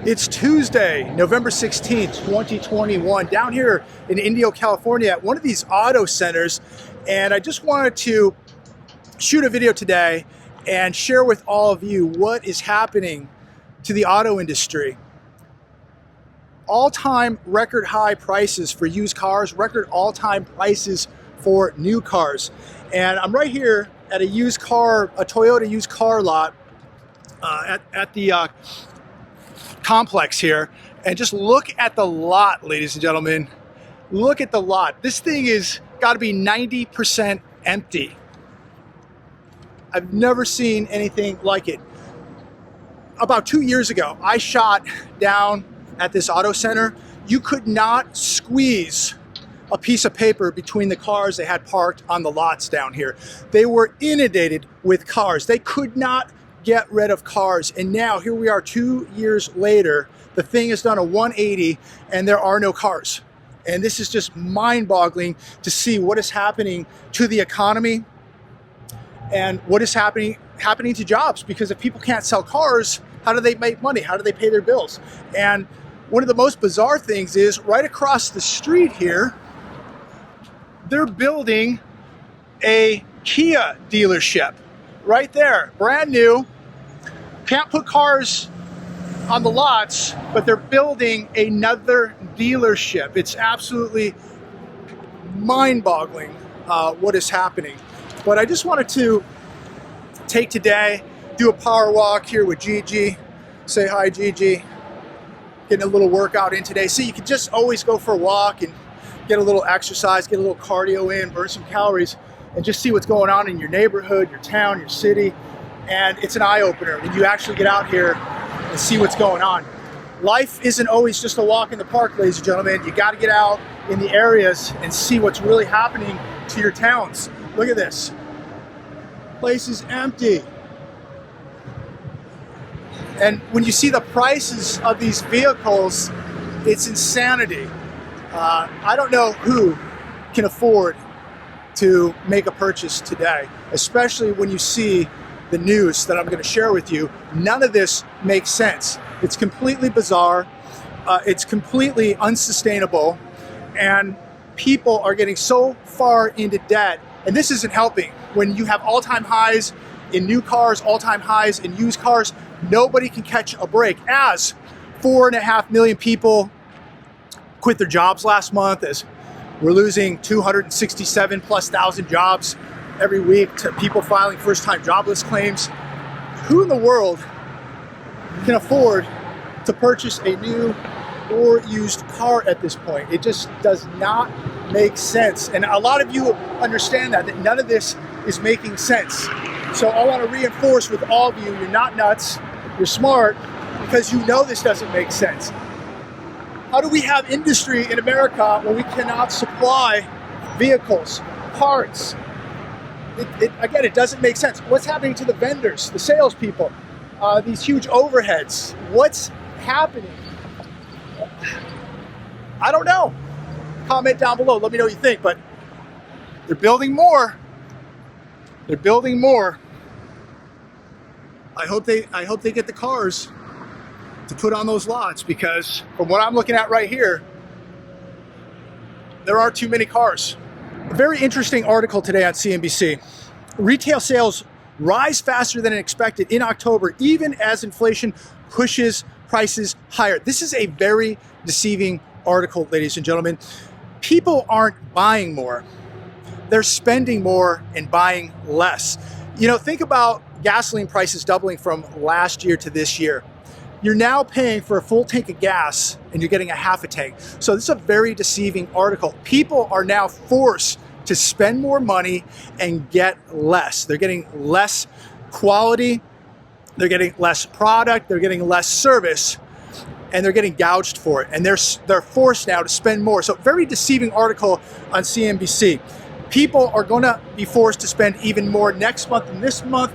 It's Tuesday, November 16th, 2021, down here in Indio, California at one of these auto centers. And I just wanted to shoot a video today and share with all of you what is happening to the auto industry. All-time record high prices for used cars, record all-time prices for new cars. And I'm right here at a Toyota used car lot at the complex here, and just look at the lot, ladies and gentlemen. Look at the lot. This thing is got to be 90% empty. I've never seen anything like it. About 2 years ago, I shot down at this auto center. You could not squeeze a piece of paper between the cars they had parked on the lots down here. They were inundated with cars. They could not get rid of cars. And now here we are 2 years later, the thing has done a 180 and there are no cars. And this is just mind-boggling to see what is happening to the economy and what is happening to jobs. Because if people can't sell cars, how do they make money? How do they pay their bills? And one of the most bizarre things is right across the street here, they're building a Kia dealership right there, brand new. Can't put cars on the lots, but they're building another dealership. It's absolutely mind-boggling what is happening. But I just wanted to take today, do a power walk here with Gigi. Say hi, Gigi. Getting a little workout in today. See, you can just always go for a walk and get a little exercise, get a little cardio in, burn some calories, and just see what's going on in your neighborhood, your town, your city. And it's an eye-opener when you actually get out here and see what's going on. Life isn't always just a walk in the park, ladies and gentlemen. You got to get out in the areas and see what's really happening to your towns. Look at this. Place is empty. And when you see the prices of these vehicles, it's insanity. I don't know who can afford to make a purchase today, especially when you see the news that I'm going to share with you. None of this makes sense. It's completely bizarre. It's completely unsustainable. And people are getting so far into debt. And this isn't helping. When you have all-time highs in new cars, all-time highs in used cars, nobody can catch a break. As 4.5 million people quit their jobs last month, as we're losing 267 plus thousand jobs every week to people filing first-time jobless claims. Who in the world can afford to purchase a new or used car at this point? It just does not make sense. And a lot of you understand that none of this is making sense. So I want to reinforce with all of you, you're not nuts, you're smart, because you know this doesn't make sense. How do we have industry in America when we cannot supply vehicles, parts? Again, it doesn't make sense. What's happening to the vendors, the salespeople, these huge overheads? What's happening? I don't know. Comment down below. Let me know what you think. But they're building more. They're building more. I hope they get the cars to put on those lots, because from what I'm looking at right here, there aren't too many cars. A very interesting article today on CNBC. Retail sales rise faster than expected in October, even as inflation pushes prices higher. This is a very deceiving article, ladies and gentlemen. People aren't buying more. They're spending more and buying less. You know, think about gasoline prices doubling from last year to this year. You're now paying for a full tank of gas and you're getting a half a tank. So this is a very deceiving article. People are now forced to spend more money and get less. They're getting less quality, they're getting less product, they're getting less service, and they're getting gouged for it. And they're forced now to spend more. So very deceiving article on CNBC. People are gonna be forced to spend even more next month and this month.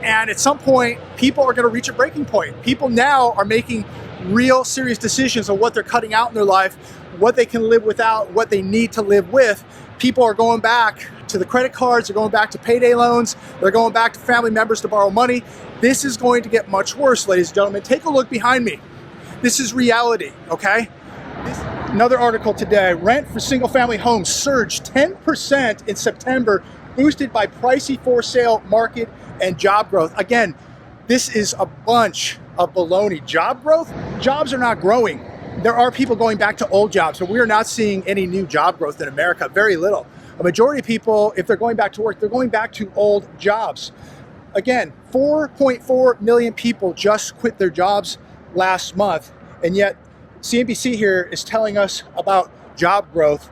And at some point, people are going to reach a breaking point. People now are making real serious decisions on what they're cutting out in their life, what they can live without, what they need to live with. People are going back to the credit cards, they're going back to payday loans, they're going back to family members to borrow money. This is going to get much worse, ladies and gentlemen. Take a look behind me. This is reality, okay? Another article today, rent for single family homes surged 10% in September, boosted by pricey for sale market and job growth. Again, this is a bunch of baloney. Job growth? Jobs are not growing. There are people going back to old jobs, so we are not seeing any new job growth in America, very little. A majority of people, if they're going back to work, they're going back to old jobs. Again, 4.4 million people just quit their jobs last month, and yet CNBC here is telling us about job growth,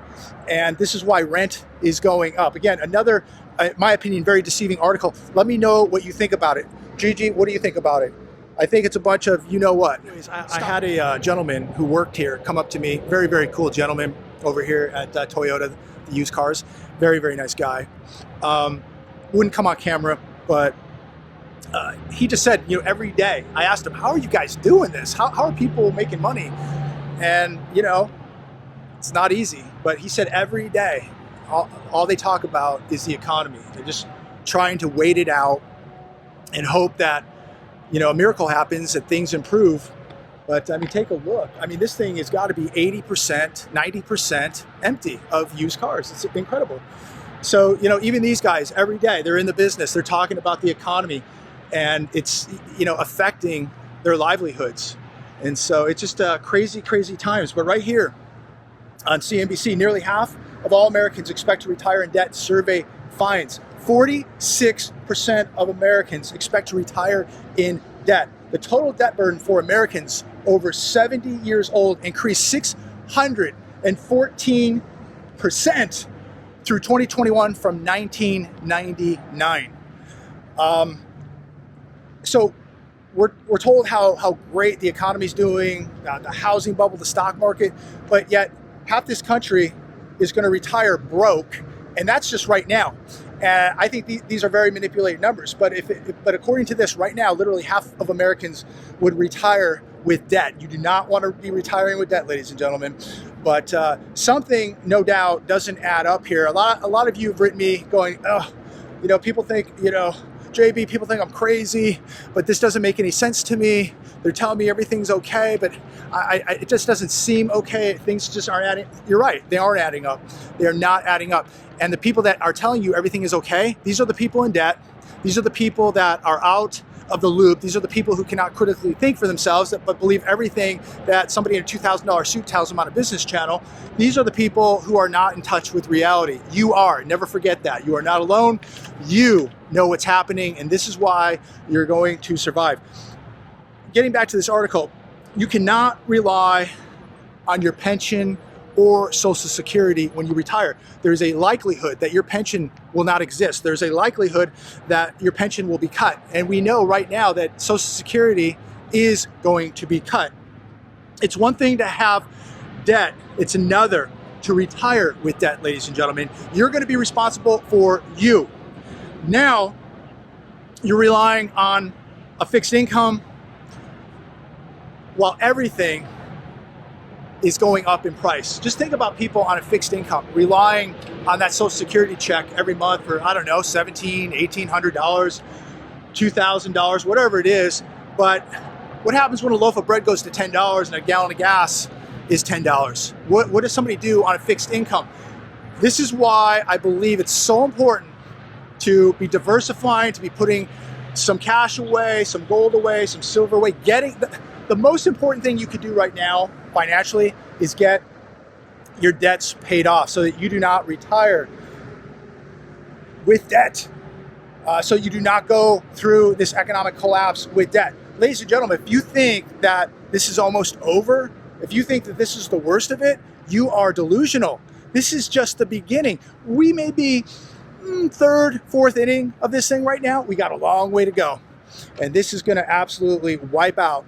and this is why rent is going up. Again, another, in my opinion, very deceiving article. Let me know what you think about it. Gigi, what do you think about it? I think it's a bunch of you-know-what. Anyways, I had a gentleman who worked here come up to me, very, very cool gentleman over here at Toyota, the used cars. Very, very nice guy. Wouldn't come on camera, but he just said, you know, every day, I asked him, how are you guys doing this? How are people making money? And, you know, it's not easy, but he said every day, all they talk about is the economy. They're just trying to wait it out and hope that, you know, a miracle happens, that things improve. But I mean, take a look. I mean, this thing has got to be 80%, 90% empty of used cars. It's incredible. So, you know, even these guys, every day, they're in the business. They're talking about the economy, and it's, you know, affecting their livelihoods. And so it's just crazy, crazy times. But right here on CNBC, nearly half of all Americans expect to retire in debt, survey finds. 46% of Americans expect to retire in debt. The total debt burden for Americans over 70 years old increased 614% through 2021 from 1999. So we're told how great the economy's doing, the housing bubble, the stock market, but yet half this country is going to retire broke, and that's just right now. And I think these are very manipulated numbers, but but according to this, right now, literally half of Americans would retire with debt. You do not want to be retiring with debt, ladies and gentlemen. But something, no doubt, doesn't add up here. A lot of you have written me going, oh, you know, people think, you know, JB, people think I'm crazy, but this doesn't make any sense to me. They're telling me everything's okay, but it just doesn't seem okay. Things just aren't adding. You're right, they aren't adding up. They are not adding up. And the people that are telling you everything is okay, these are the people in debt. These are the people that are out of the loop. These are the people who cannot critically think for themselves, but believe everything that somebody in a $2,000 suit tells them on a business channel. These are the people who are not in touch with reality. You are. Never forget that. You are not alone. You know what's happening, and this is why you're going to survive. Getting back to this article, you cannot rely on your pension or Social Security when you retire. There's a likelihood that your pension will not exist. There's a likelihood that your pension will be cut. And we know right now that Social Security is going to be cut. It's one thing to have debt. It's another to retire with debt, ladies and gentlemen. You're going to be responsible for you. Now, you're relying on a fixed income while everything is going up in price. Just think about people on a fixed income relying on that Social Security check every month for, I don't know, $1,700, $1,800, $2,000, whatever it is. But what happens when a loaf of bread goes to $10 and a gallon of gas is $10? What does somebody do on a fixed income? This is why I believe it's so important to be diversifying, to be putting some cash away, some gold away, some silver away. Getting the most important thing you could do right now financially is get your debts paid off so that you do not retire with debt, so you do not go through this economic collapse with debt. Ladies and gentlemen, if you think that this is almost over, if you think that this is the worst of it, you are delusional. This is just the beginning. We may be third, fourth inning of this thing right now. We got a long way to go. And this is going to absolutely wipe out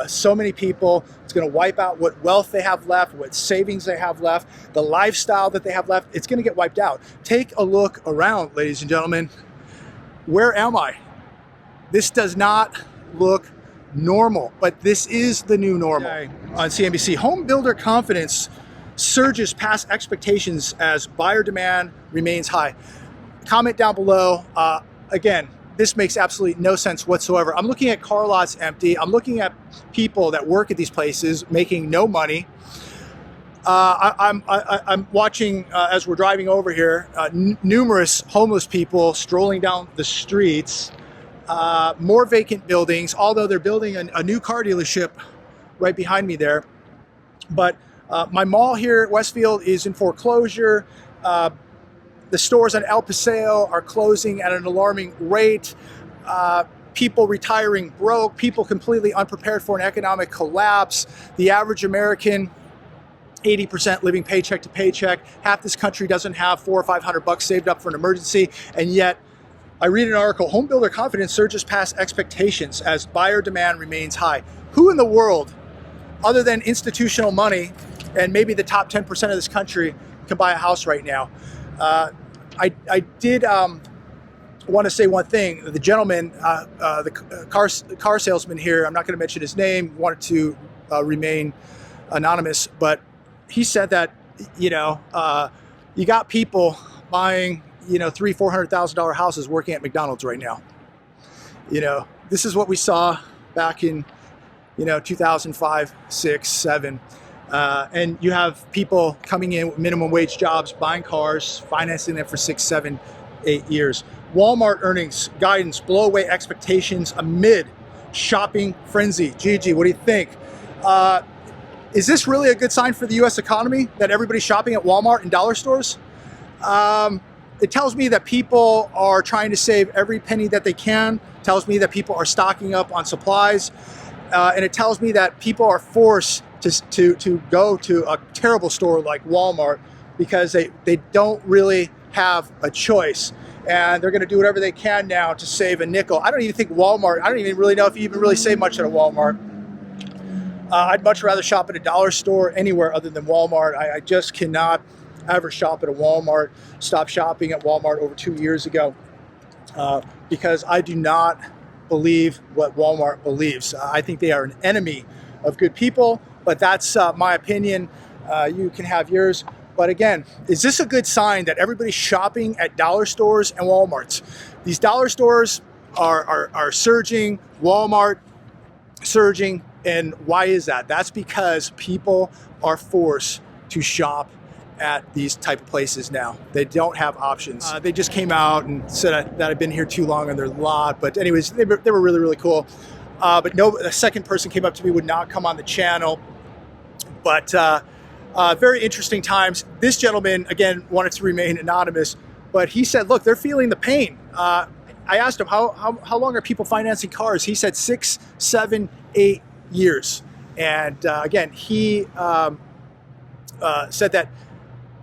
so many people. It's going to wipe out what wealth they have left, what savings they have left, the lifestyle that they have left. It's going to get wiped out. Take a look around, ladies and gentlemen. Where am I? This does not look normal, but this is the new normal. On CNBC, home builder confidence surges past expectations as buyer demand remains high. Comment down below. Again, this makes absolutely no sense whatsoever. I'm looking at car lots empty. I'm looking at people that work at these places making no money. I'm watching, as we're driving over here, numerous homeless people strolling down the streets, more vacant buildings, although they're building a new car dealership right behind me there. But my mall here at Westfield is in foreclosure. The stores on El Paseo are closing at an alarming rate. People retiring broke, people completely unprepared for an economic collapse. The average American, 80% living paycheck to paycheck. Half this country doesn't have $400 or $500 saved up for an emergency. And yet, I read an article, home builder confidence surges past expectations as buyer demand remains high. Who in the world, other than institutional money, and maybe the top 10% of this country, can buy a house right now? I did want to say one thing. The gentleman, the car salesman here, I'm not going to mention his name, wanted to remain anonymous, but he said that, you got people buying, $300,000-$400,000 houses working at McDonald's right now. This is what we saw back in, 2005, 6, 7. And you have people coming in with minimum wage jobs, buying cars, financing them for 6, 7, 8 years. Walmart earnings guidance blow away expectations amid shopping frenzy. Gigi, what do you think? Is this really a good sign for the U.S. economy that everybody's shopping at Walmart and dollar stores? It tells me that people are trying to save every penny that they can. It tells me that people are stocking up on supplies. And it tells me that people are forced to go to a terrible store like Walmart because they don't really have a choice. And they're going to do whatever they can now to save a nickel. I don't even think Walmart, I don't even really know if you even really save much at a Walmart. I'd much rather shop at a dollar store anywhere other than Walmart. I just cannot ever shop at a Walmart. Stopped shopping at Walmart over 2 years ago because I do not believe what Walmart believes. I think they are an enemy of good people, but that's my opinion. You can have yours. But again, is this a good sign that everybody's shopping at dollar stores and Walmarts? These dollar stores are surging, Walmart surging. And why is that? That's because people are forced to shop at these type of places now. They don't have options. They just came out and said that I've been here too long on their lot. But anyways, they were really, really cool. But no, a second person came up to me, would not come on the channel. But very interesting times. This gentleman, again, wanted to remain anonymous, but he said, look, they're feeling the pain. I asked him, how long are people financing cars? He said 6, 7, 8 years. And again, he said that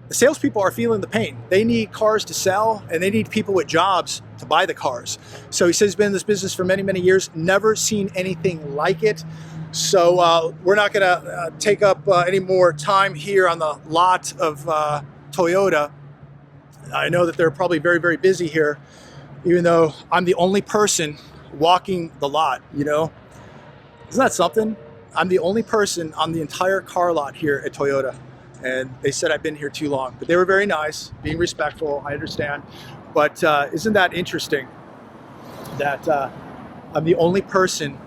the salespeople are feeling the pain. They need cars to sell, and they need people with jobs to buy the cars. So he says he's been in this business for many, many years, never seen anything like it. So we're not going to take up any more time here on the lot of Toyota. I know that they're probably very, very busy here, even though I'm the only person walking the lot, Isn't that something? I'm the only person on the entire car lot here at Toyota. And they said I've been here too long. But they were very nice, being respectful, I understand. But isn't that interesting that I'm the only person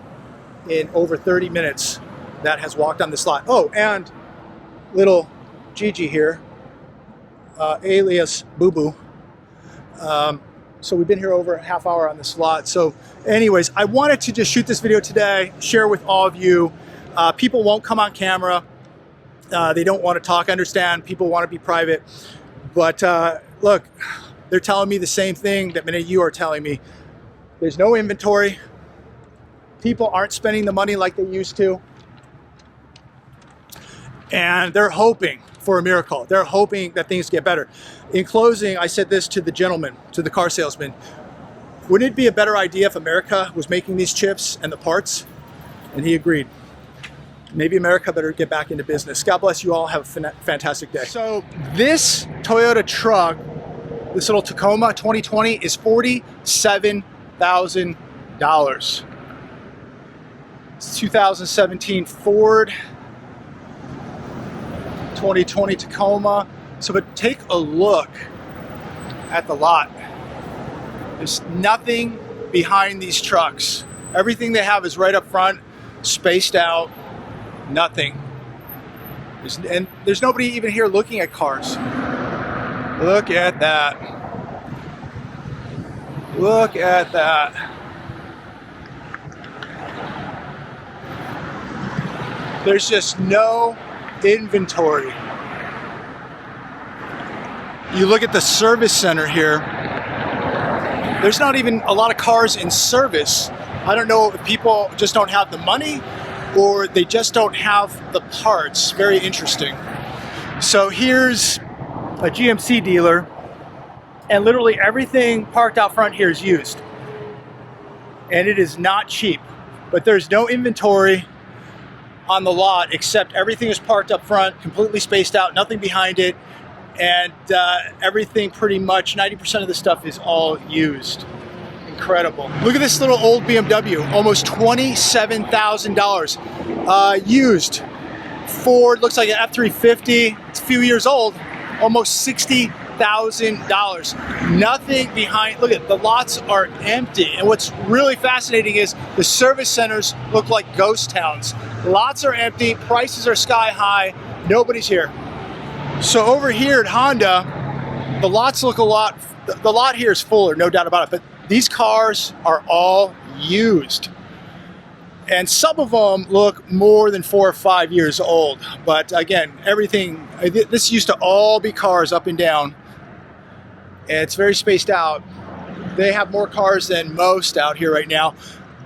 in over 30 minutes that has walked on this lot. Oh, and little Gigi here, alias Boo Boo. So we've been here over a half hour on this lot. So anyways, I wanted to just shoot this video today, share with all of you. People won't come on camera. They don't want to talk. I understand people want to be private. But look, they're telling me the same thing that many of you are telling me. There's no inventory. People aren't spending the money like they used to. And they're hoping for a miracle. They're hoping that things get better. In closing, I said this to the gentleman, to the car salesman. Wouldn't it be a better idea if America was making these chips and the parts? And he agreed. Maybe America better get back into business. God bless you all. Have a fantastic day. So this Toyota truck, this little Tacoma 2020, is $47,000. It's 2017 Ford 2020 Tacoma. So, but take a look at the lot. There's nothing behind these trucks. Everything they have is right up front, spaced out, nothing. And there's nobody even here looking at cars. Look at that. Look at that. There's just no inventory. You look at the service center here, there's not even a lot of cars in service. I don't know if people just don't have the money or they just don't have the parts. Very interesting. So here's a GMC dealer, and literally everything parked out front here is used. And it is not cheap, but there's no inventory on the lot except everything is parked up front, completely spaced out, nothing behind it, and everything pretty much, 90% of the stuff is all used. Incredible. Look at this little old BMW, almost $27,000. Used. Ford, looks like an F-350, it's a few years old, almost $60,000. Nothing behind. Look at the lots are empty. And what's really fascinating is the service centers look like ghost towns. Lots are empty, prices are sky high, nobody's here. So over here at Honda, the lots look a lot, the lot here is fuller, no doubt about it, but these cars are all used. And some of them look more than 4 or 5 years old. But again, everything, this used to all be cars up and down. And it's very spaced out. They have more cars than most out here right now.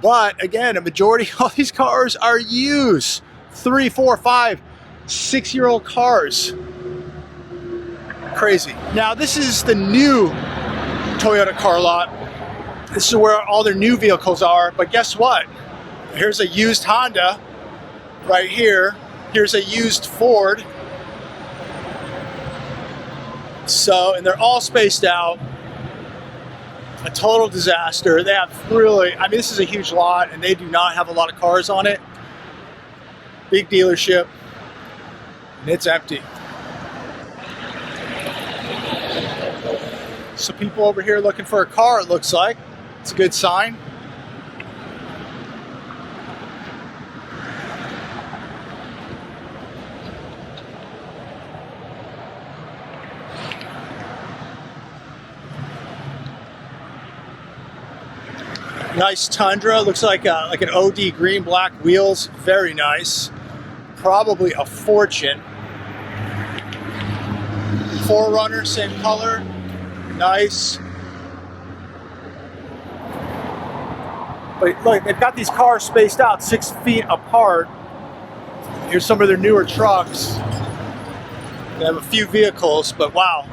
But again, a majority of these cars are used. 3, 4, 5, 6-year-old cars. Crazy. Now this is the new Toyota car lot. This is where all their new vehicles are. But guess what? Here's a used Honda right here. Here's a used Ford. So, and they're all spaced out. A total disaster. They have really, I mean, this is a huge lot and they do not have a lot of cars on it. Big dealership. And it's empty. So people over here looking for a car, it looks like. It's a good sign. Nice Tundra, looks like an OD green, black wheels, very nice. Probably a fortune. 4Runner, same color, nice. But look, they've got these cars spaced out 6 feet apart. Here's some of their newer trucks. They have a few vehicles, but wow,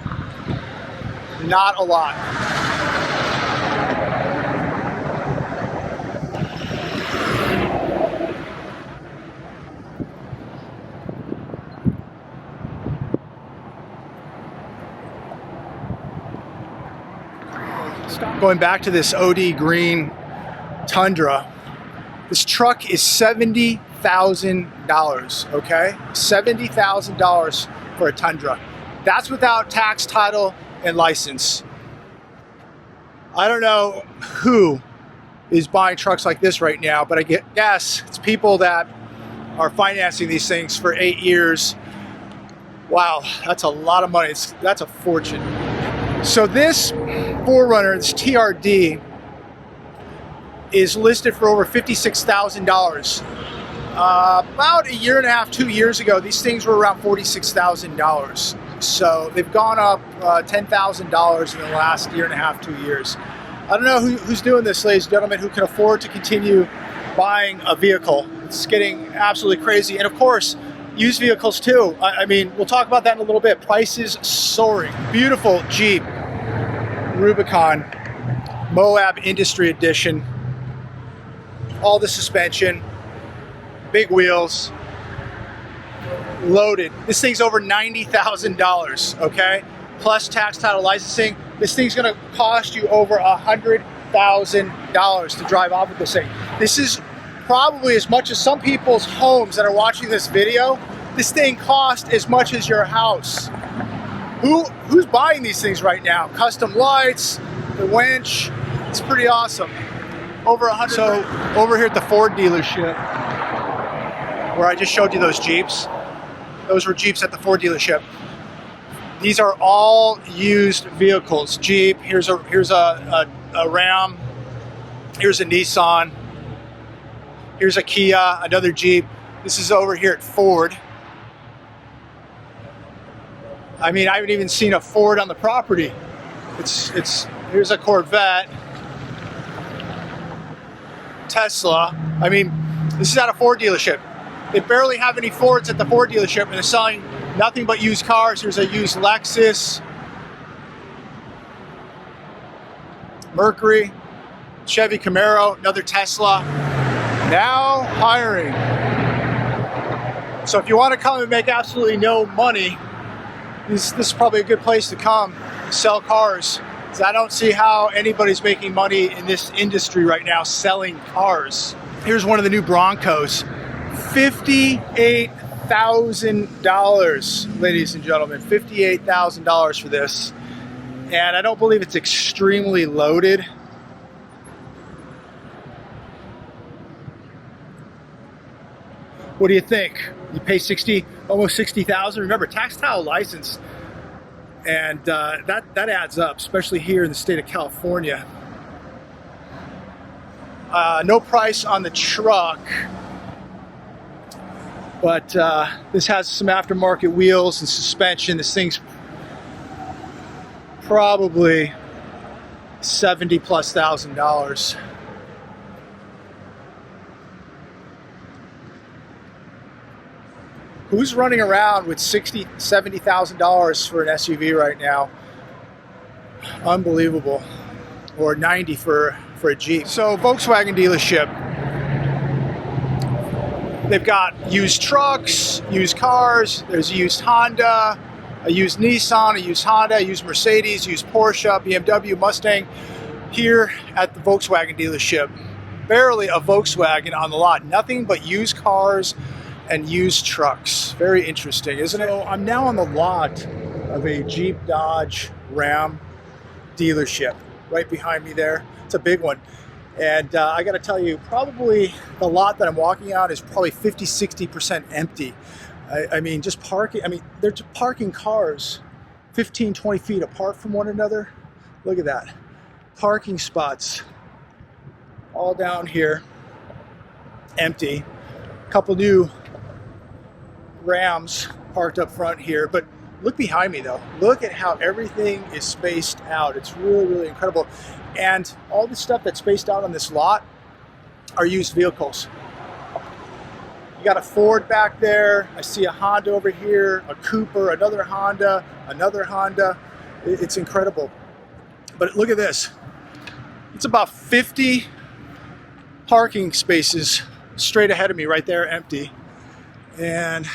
not a lot. Going back to this OD green Tundra, this truck is $70,000, okay? $70,000 for a Tundra. That's without tax, title, and license. I don't know who is buying trucks like this right now, but I guess it's people that are financing these things for 8 years. Wow, that's a lot of money. That's a fortune. So this 4Runner, this TRD, is listed for over $56,000. About a year and a half, 2 years ago, these things were around $46,000. So they've gone up $10,000 in the last year and a half, 2 years. I don't know who's doing this, ladies and gentlemen, who can afford to continue buying a vehicle. It's getting absolutely crazy. And of course, used vehicles too. I mean, we'll talk about that in a little bit. Prices soaring. Beautiful Jeep Rubicon Moab Industry Edition. All the suspension, big wheels, loaded. This thing's over $90,000, okay? Plus tax, title, licensing. This thing's gonna cost you over $100,000 to drive off with this thing. This is probably as much as some people's homes that are watching this video. This thing costs as much as your house. Who's buying these things right now? Custom lights, the winch, it's pretty awesome. over 100. So over here at the Ford dealership, where I just showed you those Jeeps, those were Jeeps at the Ford dealership. These are all used vehicles. Jeep, here's a Ram, here's a Nissan, here's a Kia, another Jeep. This is over here at Ford. I mean, I haven't even seen a Ford on the property. Here's a Corvette, Tesla. I mean, this is at a Ford dealership. They barely have any Fords at the Ford dealership, and they're selling nothing but used cars. Here's a used Lexus, Mercury, Chevy Camaro, another Tesla. Now hiring. So if you want to come and make absolutely no money, this is probably a good place to come sell cars. So I don't see how anybody's making money in this industry right now selling cars. Here's one of the new Broncos. $58,000, ladies and gentlemen. $58,000 for this. And I don't believe it's extremely loaded. What do you think? You pay almost $60,000. Remember, tactile license, and that adds up, especially here in the state of California. No price on the truck, but this has some aftermarket wheels and suspension. This thing's probably $70,000+. Who's running around with $60,000, $70,000 for an SUV right now? Unbelievable. Or $90,000 for a Jeep. So Volkswagen dealership, they've got used trucks, used cars, there's a used Honda, a used Nissan, a used Honda, a used Mercedes, used Porsche, BMW, Mustang. Here at the Volkswagen dealership, barely a Volkswagen on the lot. Nothing but used cars and used trucks. Very interesting, isn't it? So I'm now on the lot of a Jeep Dodge Ram dealership right behind me there. It's a big one. And I gotta tell you, probably the lot that I'm walking on is probably 50-60% empty. I mean, just parking, they're just parking cars 15-20 feet apart from one another. Look at that. Parking spots all down here, empty. A couple new Rams parked up front here, but look behind me though. Look at how everything is spaced out. It's really, really incredible. And all the stuff that's spaced out on this lot are used vehicles. You got a Ford back there. I see a Honda over here, a Cooper, another Honda, another Honda. It's incredible. But look at this. It's about 50 parking spaces straight ahead of me right there, empty. And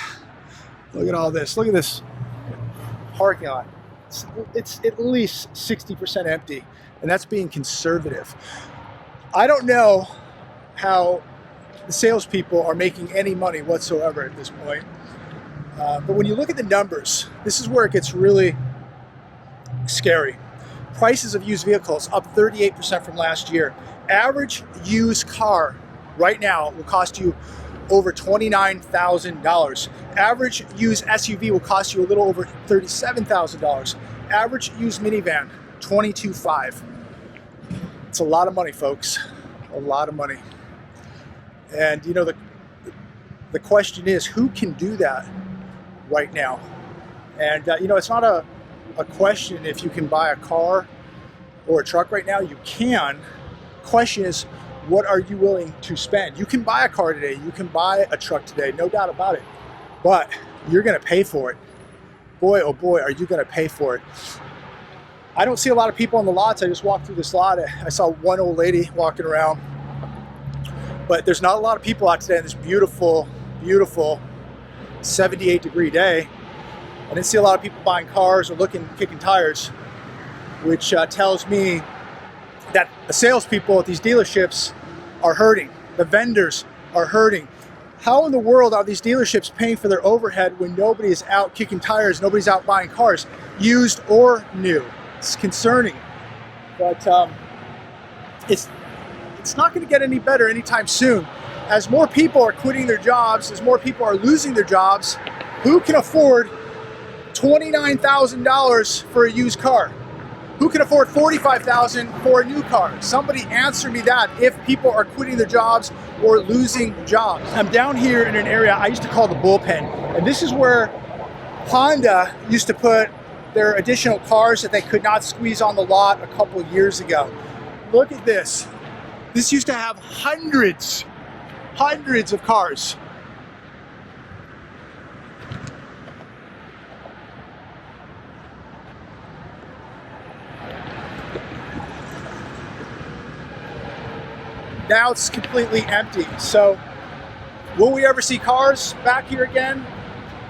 look at all this. Look at this parking lot. It's at least 60% empty, and that's being conservative. I don't know how the salespeople are making any money whatsoever at this point. But when you look at the numbers, this is where it gets really scary. Prices of used vehicles up 38% from last year. Average used car right now will cost you over $29,000. Average used SUV will cost you a little over $37,000. Average used minivan, $22,500. It's a lot of money, folks. A lot of money. And you know, the question is, who can do that right now? And you know, it's not a question if you can buy a car or a truck right now. You can. Question is, what are you willing to spend? You can buy a car today. You can buy a truck today, no doubt about it. But you're going to pay for it. Boy, oh boy, are you going to pay for it. I don't see a lot of people on the lots. I just walked through this lot. I saw one old lady walking around. But there's not a lot of people out today on this beautiful, beautiful 78-degree day. I didn't see a lot of people buying cars or kicking tires, which tells me that the salespeople at these dealerships are hurting. The vendors are hurting. How in the world are these dealerships paying for their overhead when nobody is out kicking tires, nobody's out buying cars, used or new? It's concerning. But it's it's not going to get any better anytime soon. As more people are quitting their jobs, as more people are losing their jobs, who can afford $29,000 for a used car? Who can afford $45,000 for a new car? Somebody answer me that if people are quitting their jobs or losing jobs. I'm down here in an area I used to call the bullpen, and this is where Honda used to put their additional cars that they could not squeeze on the lot a couple of years ago. Look at this. This used to have hundreds of cars. Now it's completely empty. So will we ever see cars back here again?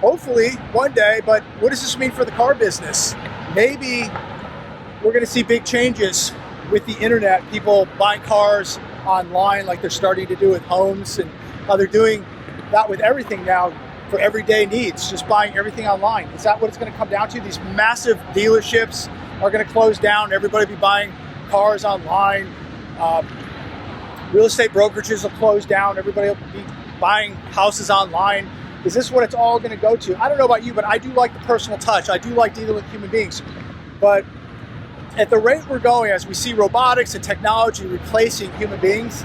Hopefully one day, but what does this mean for the car business? Maybe we're gonna see big changes with the internet, people buying cars online like they're starting to do with homes, and how they're doing that with everything now for everyday needs, just buying everything online. Is that what it's gonna come down to? These massive dealerships are gonna close down, everybody will be buying cars online. Real estate brokerages will close down, everybody will be buying houses online. Is this what it's all gonna go to? I don't know about you, but I do like the personal touch. I do like dealing with human beings. But at the rate we're going, as we see robotics and technology replacing human beings,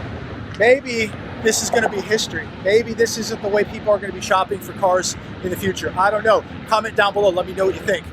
maybe this is gonna be history. Maybe this isn't the way people are gonna be shopping for cars in the future. I don't know. Comment down below, let me know what you think.